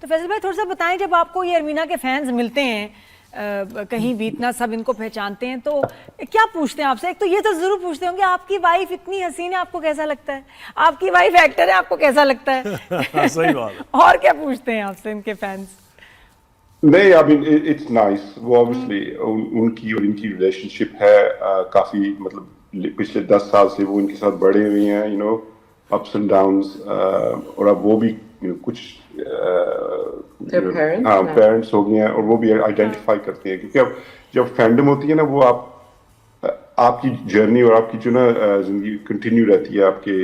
تو فیصل بھائی تھوڑا سا بتائیں، جب آپ کو یہ ارمینا کے فینز ملتے ہیں کہیں بھی، اتنا سب ان کو پہچانتے ہیں، تو کیا پوچھتے ہیں آپ سے؟ ایک تو یہ تو ضرور پوچھتے ہوں کہ آپ کی وائف اتنی حسین ہے، آپ کو کیسا لگتا ہے؟ آپ کی وائف ایکٹر ہے، آپ کو کیسا لگتا ہے؟ صحیح بات ہے. اور کیا پوچھتے ہیں آپ سے ان کے فینز؟ نہیں I mean it's nice. وہ obviously ان کی اور ان کی ریلیشن شپ ہے کافی، مطلب پچھلے 10 سال سے وہ ان کے ساتھ بڑے ہوئے ہیں، ups and downs، اور اب وہ بھی کچھ پیرنٹس ہو گئے ہیں، اور وہ بھی آئیڈینٹیفائی کرتے ہیں، کیونکہ اب جب فینڈم ہوتی ہے نا، وہ آپ کی جرنی اور آپ کی جو نا زندگی کنٹینیو رہتی ہے، آپ کے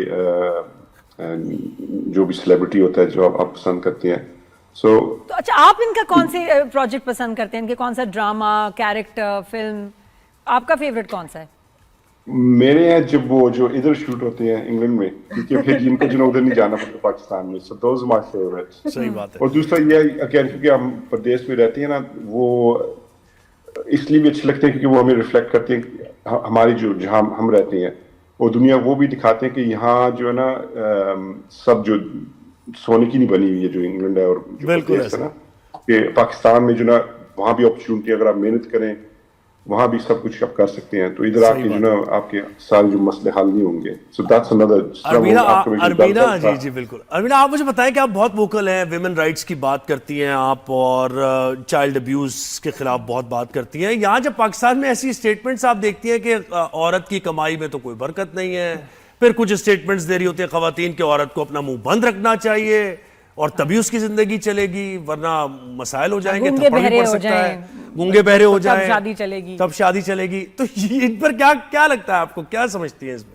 جو بھی سیلیبریٹی ہوتا ہے جو آپ پسند کرتے ہیں. تو اچھا، آپ ان کا کون سی پروجیکٹ پسند کرتے ہیں؟ ان کے کون سا ڈرامہ، کیریکٹر، فلم آپ کا فیوریٹ کون سا ہے؟ میرے ہیں جب وہ جو ادھر شوٹ ہوتے ہیں انگلینڈ میں، کیونکہ پھر ان کو جو ادھر نہیں جانا پڑتا پاکستان میں، so those are my favourites. صحیح بات ہے. اور دوسرا یہ اگین کیونکہ ہم پردیس میں رہتے ہیں نا، وہ اس لیے بھی اچھے لگتے ہیں کیونکہ وہ ہمیں ریفلیکٹ کرتے ہیں ہماری جو جہاں ہم رہتے ہیں، اور دنیا وہ بھی دکھاتے ہیں کہ یہاں جو ہے نا سب جو سونے کی نہیں بنی ہوئی ہے جو انگلینڈ ہے اور جو پردیس ہے نا، کہ پاکستان میں جو نا وہاں بھی اپرچونٹی، اگر آپ محنت کریں وہاں بھی سب کچھ آپ کر سکتے ہیں، تو ادھر آ کے جو نا آپ کے سارے جو مسئلے حل نہیں ہوں گے. So that's another. ارمینا جی بالکل. ارمینا آپ مجھے بتائیں کہ آپ بہت ووکل ہیں، ویمن رائٹس کی بات کرتی ہیں آپ، اور چائلڈ ابیوز کے خلاف بہت بات کرتی ہیں. یہاں جب پاکستان میں ایسی اسٹیٹمنٹس آپ دیکھتی ہیں کہ عورت کی کمائی میں تو کوئی برکت نہیں ہے، پھر کچھ اسٹیٹمنٹس دے رہی ہوتی ہیں خواتین کہ عورت کو اپنا منہ بند رکھنا چاہیے اور تبھی اس کی زندگی چلے گی، ورنہ مسائل ہو جائیں گے، تھپڑ بھی پڑ سکتا ہے، گونگے بہرے ہو جائیں تب شادی چلے گی. تو ان پر کیا لگتا ہے آپ کو، کیا سمجھتی ہیں اس میں؟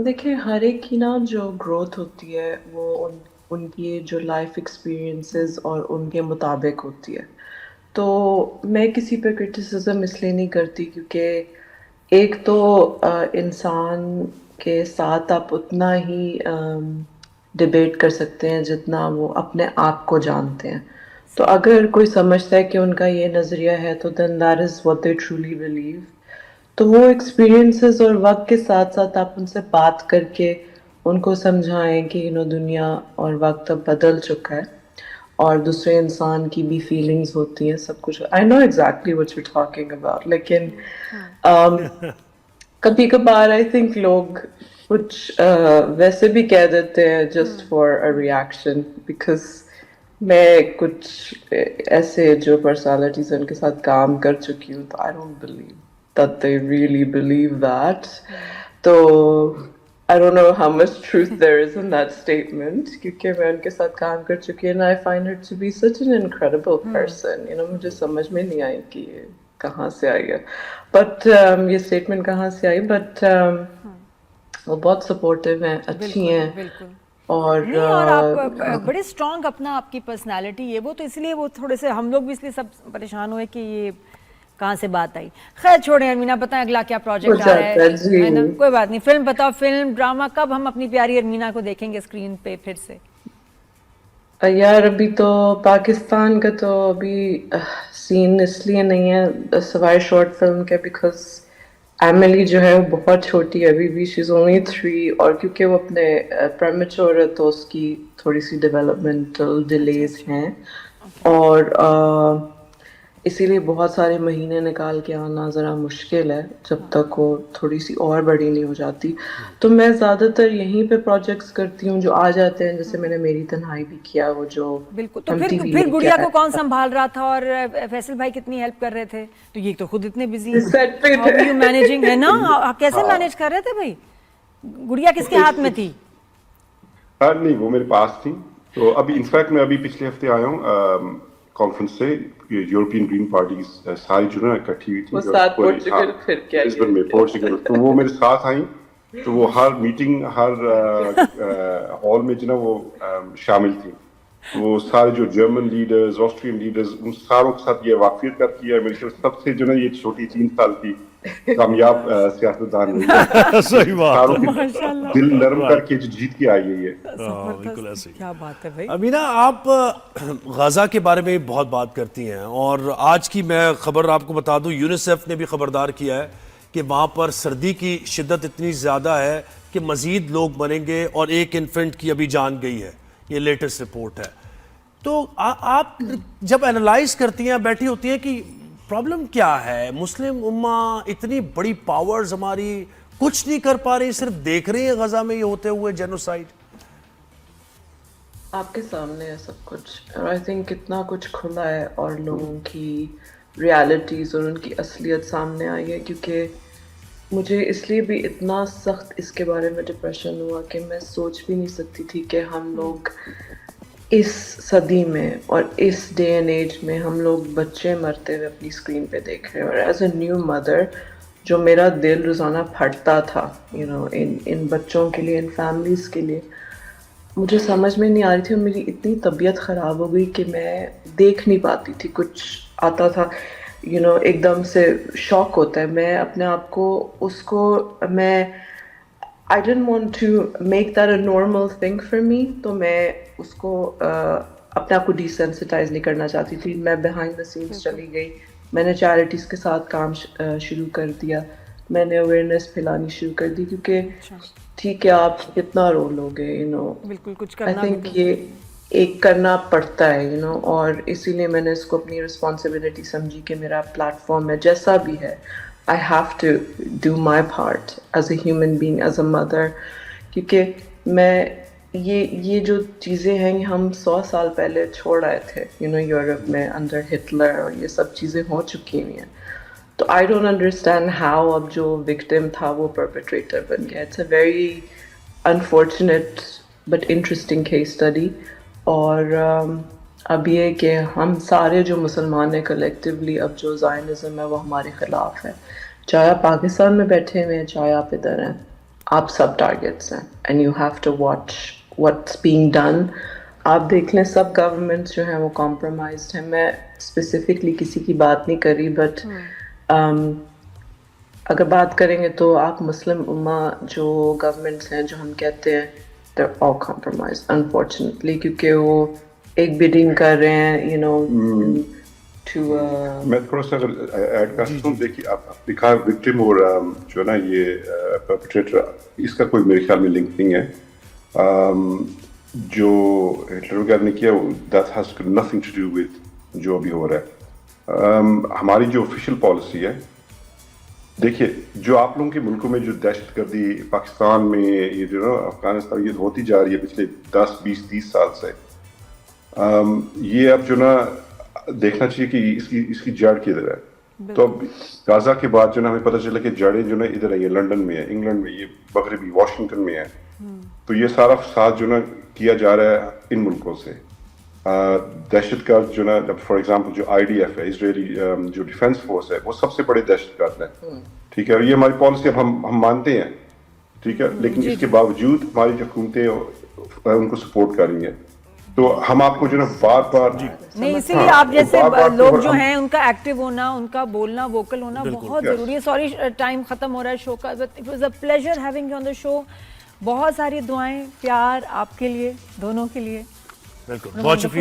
دیکھیں، ہر ایک کی نا جو گروتھ ہوتی ہے وہ ان کی جو لائف ایکسپیرینسز اور ان کے مطابق ہوتی ہے. تو میں کسی پہ کرٹیسزم اس لیے نہیں کرتی کیونکہ ایک تو انسان کے ساتھ آپ اتنا ہی ڈیبیٹ کر سکتے ہیں جتنا وہ اپنے آپ کو جانتے ہیں. تو اگر کوئی سمجھتا ہے کہ ان کا یہ نظریہ ہے تو then that is what they truly believe. تو وہ ایکسپیرینسز اور وقت کے ساتھ ساتھ آپ ان سے بات کر کے ان کو سمجھائیں کہ دنیا اور وقت اب بدل چکا ہے اور دوسرے انسان کی بھی فیلنگز ہوتی ہیں، سب کچھ. I know exactly what you're talking about. لیکن کبھی کبھار I think لوگ کچھ ویسے بھی کہہ دیتے ہیں just for a reaction, because میں کچھ ایسے جو پرسنالٹیز ان کے ساتھ کام کر چکی ہوں تو I don't believe that they really believe that. تو I don't know how much truth there is in that statement, کیونکہ میں ان کے ساتھ کام کر چکی ہوں. I find her to be such an incredible person. مجھے سمجھ میں نہیں آئی کہ یہ کہاں سے آئی ہے، بٹ یہ اسٹیٹمنٹ کہاں سے آئی، بٹ وہ بہت سپورٹیو ہیں، اچھی ہیں. اور آپ بڑے اسٹرانگ اپنا آپ کی پرسنالٹی ہے وہ، تو اس لیے وہ تھوڑے سے ہم لوگ بھی اس لیے سب پریشان ہوئے کہ یہ کہاں سے بات آئی. خیر چھوڑیں ارمینا، بتائیں اگلا کیا پروجیکٹ آ رہا ہے نا؟ کوئی بات نہیں، فلم بتاؤ، فلم، ڈرامہ، کب ہم اپنی پیاری ارمینا کو دیکھیں گے اسکرین پہ پھر سے؟ یار ابھی تو پاکستان کا تو ابھی سین اس لیے نہیں ہے سوائے شارٹ فلم کے، بیکاز ایملی جو ہے وہ بہت چھوٹی ہے ابھی بھی، شی از اونلی 3، اور کیونکہ وہ اپنے پریمیچور ہے تو اس کی تھوڑی سی ڈیولپمنٹل ڈیلیز ہیں، اور اسی لیے بہت سارے مہینے نکال کے آنا ذرا مشکل ہے جب تک وہ تھوڑی سی اور بڑی نہیں ہو جاتی. تو میں زیادہ تر یہیں پہ پروجیکٹس کرتی ہوں جو آ جاتے ہیں، جیسے میں نے میری تنہائی بھی کیا، وہ جو بالکل. تو پھر گڑیا کو کون سنبھال رہا تھا اور فیصل بھائی کتنی ہیلپ کر رہے تھے؟ تو یہ تو خود اتنے بزی ہیں، مینیجنگ ہے نا، کیسے مینیج کر رہے تھے بھائی؟ گڑیا کس کے ہاتھ میں تھی؟ نہیں، وہ میرے پاس تھی. تو ابھی انفیکٹ میں ابھی پچھلے ہفتے آیا ہوں کانفرنس سے، یورپین گرین پارٹیز ساری جو نا اکٹھی ہوئی تھی لسبن میں، پورچوگل. تو وہ میرے ساتھ آئیں، تو وہ ہر میٹنگ، ہر ہال میں جو نا وہ شامل تھی. وہ سارے جو جرمن لیڈرز، آسٹرین لیڈرز، ان ساروں کے ساتھ یہ واقفیت کر کی ہے. میری سب سے جو نا یہ چھوٹی 3 سال کی کامیاب سیاستدان رہی ہے، ساروں کے دل نرم کر کے جو جیت کے آئی ہے یہ. بالکل ایسے. کیا بات ہے بھائی. امینا، آپ غزہ کے بارے میں بہت بات کرتی ہیں، اور آج کی میں خبر آپ کو بتا دوں، یونیسیف نے بھی خبردار کیا ہے کہ وہاں پر سردی کی شدت اتنی زیادہ ہے کہ مزید لوگ مریں گے، اور 1 انفنٹ کی ابھی جان گئی ہے. یہ لیٹسٹ رپورٹ ہے. تو آپ جب انالائز کرتی ہیں, بیٹھی ہوتی ہیں کہ پرابلم کیا ہے, مسلم امہ اتنی بڑی پاورز ہماری کچھ نہیں کر پا رہی, صرف دیکھ رہے ہیں غزہ میں یہ ہوتے ہوئے جینوسائیڈ. آپ کے سامنے ہے سب کچھ, اور آئی تھنک کتنا کچھ کھلا ہے اور لوگوں کی ریالٹیز اور ان کی اصلیت سامنے آئی ہے. کیونکہ مجھے اس لیے بھی اتنا سخت اس کے بارے میں ڈپریشن ہوا کہ میں سوچ بھی نہیں سکتی تھی کہ ہم لوگ اس صدی میں اور اس ڈے اینڈ ایج میں ہم لوگ بچے مرتے ہوئے اپنی اسکرین پہ دیکھ رہے ہیں. اور ایز اے نیو مدر جو میرا دل روزانہ پھٹتا تھا ان بچوں کے لیے, ان فیملیز کے لیے, مجھے سمجھ میں نہیں آ رہی تھی. اور میری اتنی طبیعت خراب ہو گئی کہ میں دیکھ نہیں پاتی تھی. کچھ آتا تھا ایک دم سے شوق ہوتا ہے. میں اپنے آپ کو اس کو میں I didn't want to make that a normal thing for me. تو میں اس کو اپنے آپ کو ڈیسینسٹائز نہیں کرنا چاہتی تھی. میں بیہائنڈ دا سینس چلی گئی. میں نے چیریٹیز کے ساتھ کام شروع کر دیا. میں نے اویئرنیس پھیلانی شروع کر دی. کیونکہ ٹھیک ہے آپ کتنا رو لو گے بالکل کچھ آئی تھنک یہ ایک کرنا پڑتا ہے اور اسی لیے میں نے اس کو اپنی رسپانسبلٹی سمجھی کہ میرا پلیٹ فارم ہے جیسا بھی ہے. I have to do my part as a human being, as a mother. کیونکہ میں یہ جو چیزیں ہیں ہم 100 سال پہلے چھوڑ آئے تھے یورپ میں انڈر ہٹلر, اور یہ سب چیزیں ہو چکی ہوئی ہیں. تو I don't understand how اب جو وکٹم تھا وہ پرپیٹریٹر بن گیا. It's a very unfortunate but interesting case study. اور اب یہ کہ ہم سارے جو مسلمان ہیں کلیکٹیولی اب جو زائنزم ہے وہ ہمارے خلاف ہے. چاہے آپ پاکستان میں بیٹھے ہوئے ہیں, چاہے آپ ادھر ہیں, آپ سب ٹارگیٹس ہیں. And you have to watch what's being done. آپ دیکھ لیں سب گورنمنٹس جو ہیں وہ کمپرومائزڈ ہیں. میں اسپیسیفکلی کسی کی بات نہیں کر رہی, بٹ اگر بات کریں گے تو آپ مسلم امہ جو گورنمنٹس ہیں جو ہم کہتے ہیں they're all compromised unfortunately. کیونکہ وہ ایک بیڈنگ کر رہے ہیں میں تھوڑا سا اگر ایڈ کر سکتا ہوں. دیکھیے آپ دکھا وکٹم اور جو ہے نا یہ پرپیٹریٹر, اس کا کوئی میرے خیال میں لنک نہیں ہے. جو ہٹلر وغیرہ نے کیا that has nothing to do with جو ابھی ہو رہا ہے. ہماری جو آفیشیل پالیسی ہے, دیکھیے جو آپ لوگوں کے ملکوں میں جو دہشت گردی پاکستان میں یہ جو افغانستان یہ ہوتی جا رہی ہے پچھلے 10, 20, 30 سال سے, یہ اب جو نا دیکھنا چاہیے کہ اس کی جڑ کدھر ہے. تو اب غزہ کے بعد جو نا ہمیں پتہ چلا کہ جڑیں جو نا ادھر ہے, یہ لنڈن میں ہے, انگلینڈ میں, یہ مغربی واشنگٹن میں ہے. تو یہ سارا فساد جو نا کیا جا رہا ہے ان ملکوں سے. دہشت گرد جو نا فار ایگزامپل جو IDF ہے, اسرائیلی جو ڈیفینس فورس ہے, وہ سب سے بڑے دہشت گرد ہیں. ٹھیک ہے, اور یہ ہماری پالیسی اب ہم مانتے ہیں. ٹھیک ہے, لیکن اس کے باوجود ہماری جو حکومتیں ان کو سپورٹ کر رہی ہیں. تو ہم آپ کو جو نا بار بار نہیں, اسی لیے آپ جیسے لوگ جو ہیں ان کا ایکٹیو ہونا, ان کا بولنا, ووکل ہونا بہت ضروری ہے. سوری ٹائم ختم ہو رہا ہے شو کا. It was a pleasure having you on the show. بہت ساری دعائیں, پیار آپ کے لیے, دونوں کے لیے. بالکل, بہت شکریہ.